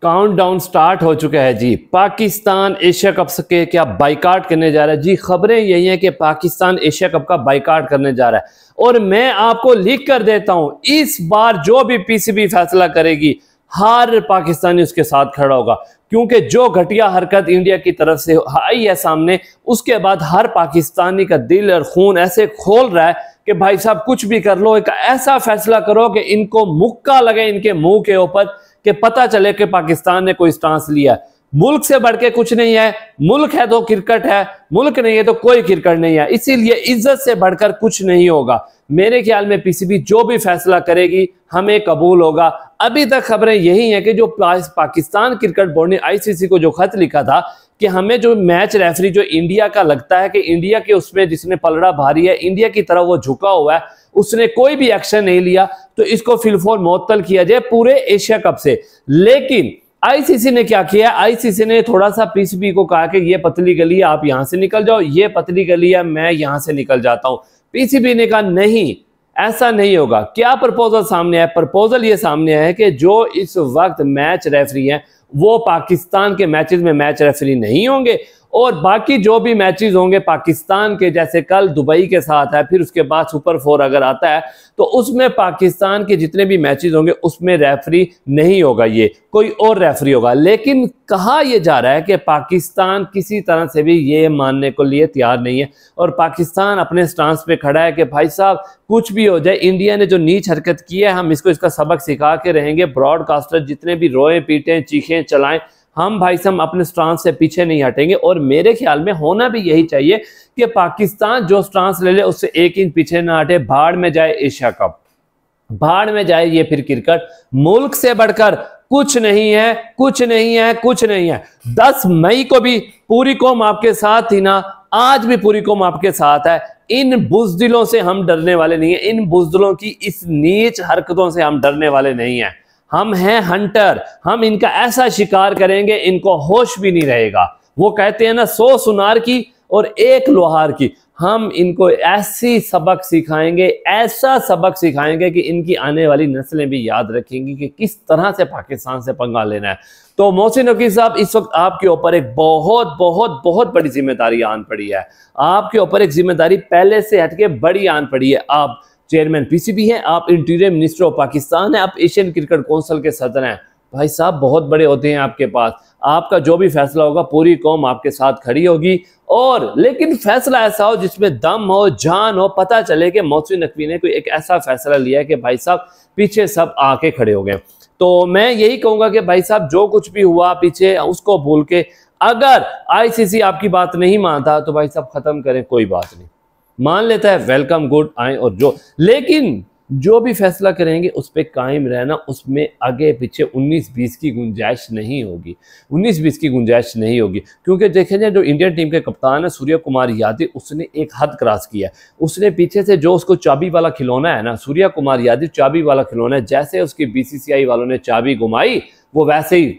Countdown start हो चुका है जी। पाकिस्तान एशिया कप के क्या बाइकाट करने जा रहा है जी। खबरें यही हैं कि पाकिस्तान एशिया कप का बाइकाट करने जा रहा है और मैं आपको लिख कर देता हूं, इस बार जो भी पीसीबी फैसला करेगी हर पाकिस्तानी उसके साथ खड़ा होगा, क्योंकि जो घटिया हरकत इंडिया की तरफ से आई है सामने, उसके बाद हर पाकिस्तानी का दिल और खून ऐसे खोल रहा है कि भाई साहब कुछ भी कर लो, एक ऐसा फैसला करो कि इनको मुक्का लगे इनके मुंह के ऊपर, कि पता चले कि पाकिस्तान ने कोई स्टांस लिया। मुल्क से बढ़ के कुछ नहीं है, मुल्क है तो क्रिकेट है, मुल्क नहीं है तो कोई क्रिकेट नहीं है, इसीलिए इज्जत से बढ़कर कुछ नहीं होगा। मेरे ख्याल में पीसीबी जो भी फैसला करेगी हमें कबूल होगा। अभी तक खबरें यही हैं कि जो पाकिस्तान क्रिकेट बोर्ड ने आईसीसी को जो खत लिखा था कि हमें जो मैच रेफरी जो इंडिया का लगता है कि इंडिया के उसमें जिसने पलड़ा भारी है, इंडिया की तरफ वो झुका हुआ है, उसने कोई भी एक्शन नहीं लिया, तो इसको फिलफोर मुअत्तल किया जाए पूरे एशिया कप से। लेकिन आईसीसी ने क्या किया? आईसीसी ने थोड़ा सा पीसीबी को कहा कि ये पतली गली है, आप यहां से निकल जाओ, ये पतली गली है, मैं यहां से निकल जाता हूं। पीसीबी ने कहा नहीं, ऐसा नहीं होगा। क्या प्रपोजल सामने है? प्रपोजल ये सामने है कि जो इस वक्त मैच रेफरी हैं वो पाकिस्तान के मैचेस में मैच रेफरी नहीं होंगे, और बाकी जो भी मैचेस होंगे पाकिस्तान के, जैसे कल दुबई के साथ है, फिर उसके बाद सुपर 4 अगर आता है तो उसमें पाकिस्तान के जितने भी मैचेस होंगे उसमें रेफरी नहीं होगा, ये कोई और रेफरी होगा। लेकिन कहा यह जा रहा है कि पाकिस्तान किसी तरह से भी ये मानने को लिए तैयार नहीं है, और पाकिस्तान अपने स्टांस पे खड़ा है कि भाई साहब कुछ भी हो जाए, इंडिया ने जो नीच हरकत की है हम इसको इसका सबक सिखा के रहेंगे। ब्रॉडकास्टर जितने भी रोए पीटें चीखें चलाएं, हम भाई साहब अपने स्टांस से पीछे नहीं हटेंगे। और मेरे ख्याल में होना भी यही चाहिए कि पाकिस्तान जो स्टांस ले ले उससे 1 इंच पीछे ना हटे। भाड़ में जाए एशिया कप, भाड़ में जाए ये फिर क्रिकेट, मुल्क से बढ़कर कुछ नहीं है, कुछ नहीं है, कुछ नहीं है। 10 मई को भी पूरी कौम आपके साथ थी ना, आज भी पूरी कौम आपके साथ है। इन बुजदिलों से हम डरने वाले नहीं है, इन बुजदिलों की इस नीच हरकतों से हम डरने वाले नहीं है। हम हैं हंटर, हम इनका ऐसा शिकार करेंगे इनको होश भी नहीं रहेगा। वो कहते हैं ना 100 सुनार की और 1 लोहार की। हम इनको ऐसी सबक सिखाएंगे, ऐसा सबक सिखाएंगे कि इनकी आने वाली नस्लें भी याद रखेंगी कि किस तरह से पाकिस्तान से पंगा लेना है। तो मोहसिन नकवी साहब, इस वक्त आपके ऊपर एक बहुत बहुत बहुत बड़ी जिम्मेदारी आन पड़ी है। आपके ऊपर एक जिम्मेदारी पहले से हटके बड़ी आन पड़ी है। आप चेयरमैन पीसीबी हैं, आप इंटीरियर मिनिस्टर ऑफ पाकिस्तान हैं, आप एशियन क्रिकेट काउंसिल के सदर हैं। भाई साहब बहुत बड़े होते हैं आपके पास, आपका जो भी फैसला होगा पूरी कौम आपके साथ खड़ी होगी। और लेकिन फैसला ऐसा हो जिसमें दम हो, जान हो, पता चले कि मोहसिन नकवी ने कोई एक ऐसा फैसला लिया है कि भाई साहब पीछे सब आके खड़े हो गए। तो मैं यही कहूंगा कि भाई साहब जो कुछ भी हुआ पीछे उसको भूल के, अगर आईसीसी आपकी बात नहीं मानता तो भाई साहब खत्म करें, कोई बात नहीं। मान लेता है वेलकम, गुड, आए और जो, लेकिन जो भी फैसला करेंगे उस पर कायम रहना, उसमें आगे पीछे 19-20 की गुंजाइश नहीं होगी, 19-20 की गुंजाइश नहीं होगी। क्योंकि देखें जाए जो इंडियन टीम के कप्तान है सूर्य कुमार यादव, उसने एक हद क्रॉस किया। उसने पीछे से जो उसको चाबी वाला खिलौना है ना, सूर्य कुमार यादव चाबी वाला खिलौना है, जैसे उसकी बीसीसीआई वालों ने चाबी घुमाई वो वैसे ही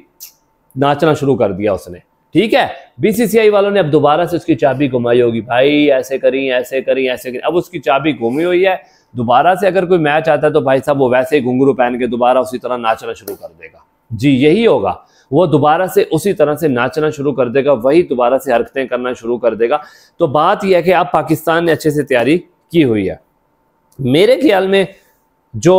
नाचना शुरू कर दिया उसने। ठीक है, बीसीसीआई वालों ने अब दोबारा से उसकी चाबी घुमाई होगी, भाई ऐसे करी ऐसे करी ऐसे करी। अब उसकी चाबी घूमी हुई है, दोबारा से अगर कोई मैच आता है तो भाई साहब वो वैसे ही घुंघरू पहन के दोबारा उसी तरह नाचना शुरू कर देगा। जी यही होगा, वो दोबारा से उसी तरह से नाचना शुरू कर देगा, वही दोबारा से हरकतें करना शुरू कर देगा। तो बात यह है कि अब पाकिस्तान ने अच्छे से तैयारी की हुई है। मेरे ख्याल में जो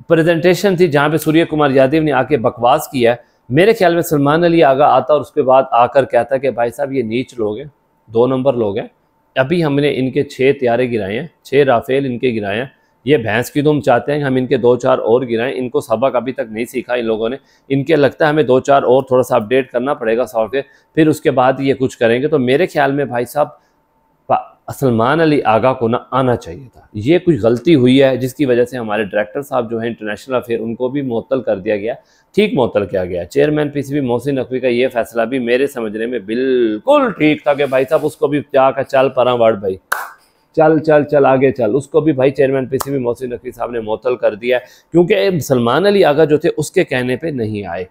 प्रेजेंटेशन थी जहां पे सूर्य कुमार यादव ने आके बकवास किया है, मेरे ख्याल में सलमान अली आगा आता और उसके बाद आकर कहता कि भाई साहब ये नीच लोग हैं, 2 नंबर लोग हैं, अभी हमने इनके 6 त्यारे गिराए हैं, 6 राफेल इनके गिराए हैं, ये भैंस की दुम चाहते हैं हम इनके 2-4 और गिराएं। इनको सबक अभी तक नहीं सीखा इन लोगों ने, इनके लगता है हमें 2-4 और थोड़ा सा अपडेट करना पड़ेगा सॉफ्टवेयर, फिर उसके बाद ये कुछ करेंगे। तो मेरे ख्याल में भाई साहब सलमान अली आगा को ना आना चाहिए था। ये कुछ गलती हुई है जिसकी वजह से हमारे डायरेक्टर साहब जो हैं इंटरनेशनल अफेयर, उनको भी मुअत्तल कर दिया गया, ठीक मुअत्तल किया गया। चेयरमैन पीसीबी मोहसिन नकवी का ये फैसला भी मेरे समझने में बिल्कुल ठीक था कि भाई साहब उसको भी जाकर चल परा वर्ड भाई, चल चल चल आगे चल, उसको भी भाई चेयरमैन पीसीबी मोहसिन नकवी साहब ने मुअत्तल कर दिया है, क्योंकि सलमान अली आगा जो थे उसके कहने पर नहीं आए।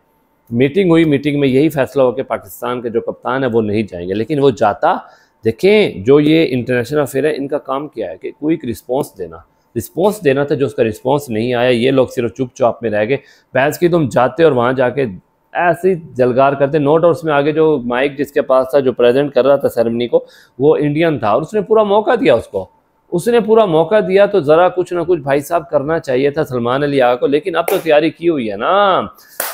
मीटिंग हुई, मीटिंग में यही फैसला हो कि पाकिस्तान के जो कप्तान है वो नहीं जाएंगे, लेकिन वो जाता। देखें जो ये इंटरनेशनल अफेयर है इनका काम क्या है कि क्विक रिस्पॉन्स देना, रिस्पॉन्स देना था, जो उसका रिस्पॉन्स नहीं आया। ये लोग सिर्फ चुपचाप में रह गए। भैंस की तुम जाते और वहाँ जाके ऐसे ही जलगार करते। नो डाउट उसमें आगे जो माइक जिसके पास था, जो प्रेजेंट कर रहा था सेरेमनी को, वो इंडियन था और उसने पूरा मौका दिया उसने पूरा मौका दिया। तो ज़रा कुछ ना कुछ भाई साहब करना चाहिए था सलमान अली आगा को। लेकिन अब तो तैयारी की हुई है ना,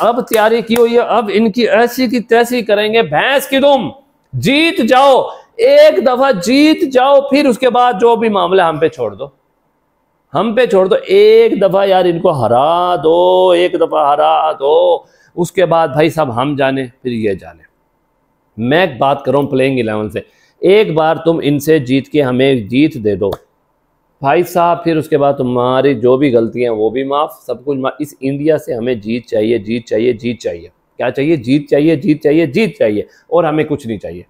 अब तैयारी की हुई है, अब इनकी ऐसी की तैसी करेंगे। भैंस की तुम जीत जाओ, एक दफा जीत जाओ, फिर उसके बाद जो भी मामला हम पे छोड़ दो, हम पे छोड़ दो। एक दफा यार इनको हरा दो, एक दफा हरा दो, उसके बाद भाई साहब हम जाने फिर ये जाने। मैं बात कर रहा हूँ प्लेइंग 11 से। एक बार तुम इनसे जीत के हमें जीत दे दो भाई साहब, फिर उसके बाद तुम्हारी जो भी गलतियां वो भी माफ़, सब कुछ माफ। इस इंडिया से हमें जीत चाहिए, जीत चाहिए, जीत चाहिए। क्या चाहिए? जीत चाहिए, जीत चाहिए, जीत चाहिए। और हमें कुछ नहीं चाहिए,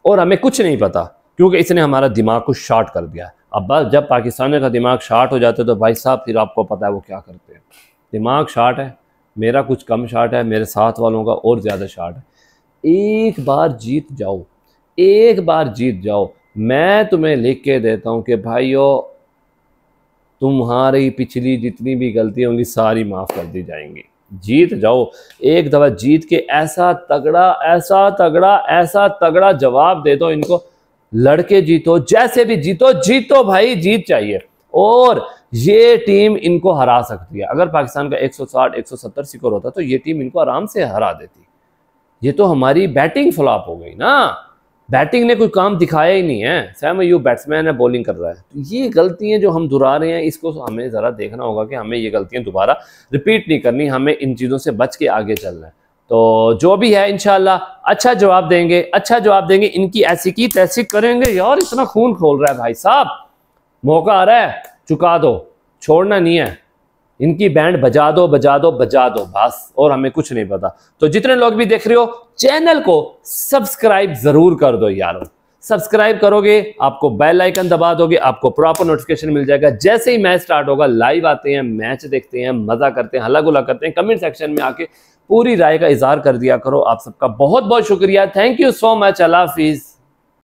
और हमें कुछ नहीं पता, क्योंकि इसने हमारा दिमाग को शॉर्ट कर दिया। अब बस जब पाकिस्तानियों का दिमाग शॉर्ट हो जाता है तो भाई साहब फिर आपको पता है वो क्या करते हैं। दिमाग शॉर्ट है, मेरा कुछ कम शॉर्ट है, मेरे साथ वालों का और ज़्यादा शॉर्ट है। एक बार जीत जाओ, एक बार जीत जाओ। मैं तुम्हें लिख के देता हूँ कि भाइयों तुम्हारी पिछली जितनी भी गलतियाँ होंगी सारी माफ़ कर दी जाएंगी। जीत जाओ, एक दफ़ा जीत के ऐसा तगड़ा ऐसा तगड़ा ऐसा तगड़ा जवाब दे दो इनको। लड़के जीतो, जैसे भी जीतो, जीतो भाई, जीत चाहिए। और ये टीम इनको हरा सकती है। अगर पाकिस्तान का 160 170 स्कोर होता तो ये टीम इनको आराम से हरा देती। ये तो हमारी बैटिंग फ्लॉप हो गई ना, बैटिंग ने कोई काम दिखाया ही नहीं है। सैम अय्यूब बैट्समैन है, बॉलिंग कर रहा है। तो ये गलतियां जो हम दोहरा रहे हैं, इसको हमें ज़रा देखना होगा कि हमें ये गलतियां दोबारा रिपीट नहीं करनी, हमें इन चीज़ों से बच के आगे चलना है। तो जो भी है इंशाल्लाह अच्छा जवाब देंगे, अच्छा जवाब देंगे। इनकी ऐसी की तैसी करेंगे। यार इतना खून खोल रहा है भाई साहब, मौका आ रहा है, चुका दो, छोड़ना नहीं है। इनकी बैंड बजा दो, बजा दो, बजा दो बस, और हमें कुछ नहीं पता। तो जितने लोग भी देख रहे हो, चैनल को सब्सक्राइब जरूर कर दो यार। सब्सक्राइब करोगे, आपको बेल आइकन दबा दोगे, आपको प्रॉपर नोटिफिकेशन मिल जाएगा। जैसे ही मैच स्टार्ट होगा, लाइव आते हैं, मैच देखते हैं, मजा करते हैं, हल्ला गुल्ला करते हैं। कमेंट सेक्शन में आके पूरी राय का इजहार कर दिया करो। आप सबका बहुत बहुत शुक्रिया। Thank you so much. Allah Hafiz.